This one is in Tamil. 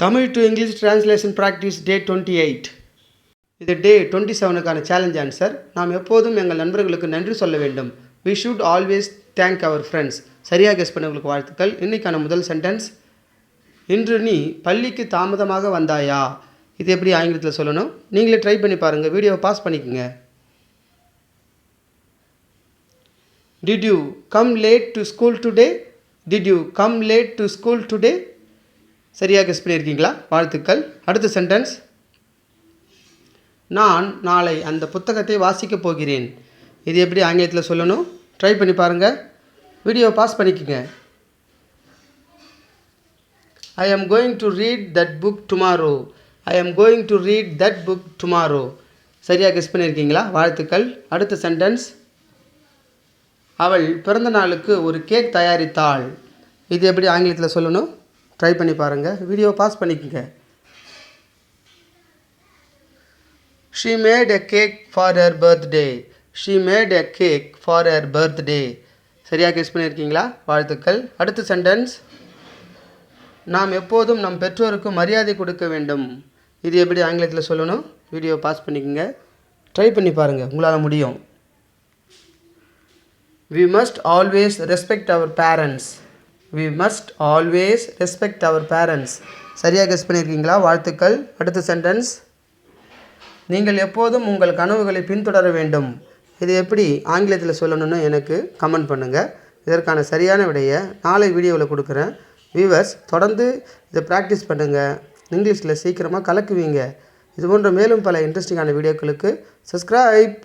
Tamil to English translation practice day 28. இது டே 27க்கான சேலஞ்ச் ஆன்சர். நாம் எப்போதும் எங்கள் நண்பர்களுக்கு நன்றி சொல்ல வேண்டும். We should always thank our friends. சரியாக கெஸ் பண்ணவங்களுக்கு வாழ்த்துக்கள். இன்னைக்கான முதல் சென்டென்ஸ், இன்று நீ பள்ளிக்கு தாமதமாக வந்தாயா? இது எப்படி ஆங்கிலத்தில் சொல்லணும்? நீங்களே ட்ரை பண்ணி பாருங்கள். வீடியோவை பாஸ் பண்ணிக்கோங்க. Did you come late to school today? Did you come late to school today? சரியாக கெஸ் பண்ணியிருக்கீங்களா? வாழ்த்துக்கள். அடுத்த சென்டென்ஸ், நான் நாளை அந்த புத்தகத்தை வாசிக்கப் போகிறேன். இது எப்படி ஆங்கிலத்தில் சொல்லணும்? ட்ரை பண்ணி பாருங்கள். வீடியோவை பாஸ் பண்ணிக்கோங்க. I am going to read that book tomorrow. I am going to read that book tomorrow. சரியாக கெஸ் பண்ணியிருக்கீங்களா? வாழ்த்துக்கள். அடுத்த சென்டென்ஸ், அவள் பிறந்த நாளுக்கு ஒரு கேக் தயாரித்தாள். இது எப்படி ஆங்கிலத்தில் சொல்லணும்? ட்ரை பண்ணி பாருங்கள். வீடியோவை பாஸ் பண்ணிக்கோங்க. She made a cake for her birthday. She made a cake for her birthday. சரியாக கெஸ் பண்ணியிருக்கீங்களா? வாழ்த்துக்கள். அடுத்த சென்டென்ஸ், நாம் எப்போதும் நம் பெற்றோருக்கு மரியாதை கொடுக்க வேண்டும். இது எப்படி ஆங்கிலத்தில் சொல்லணும்? வீடியோ பாஸ் பண்ணிக்கோங்க. ட்ரை பண்ணி பாருங்கள், உங்களால் முடியும். We must always respect our parents. We must always respect our parents. சரியாக கெஸ் பண்ணியிருக்கீங்களா? வாழ்த்துக்கள். அடுத்த சென்டென்ஸ், நீங்கள் எப்போதும் உங்கள் கனவுகளை பின்தொடர வேண்டும். இது எப்படி ஆங்கிலத்தில் சொல்லணும்னு எனக்கு கமெண்ட் பண்ணுங்கள். இதற்கான சரியான விடையை நாளை வீடியோவில் கொடுக்குறேன். வியூவர்ஸ், தொடர்ந்து இதை ப்ராக்டிஸ் பண்ணுங்கள். இங்கிலீஷில் சீக்கிரமாக கலக்குவீங்க. இது போன்ற மேலும் பல இன்ட்ரெஸ்டிங்கான வீடியோக்களுக்கு சப்ஸ்கிரைப்.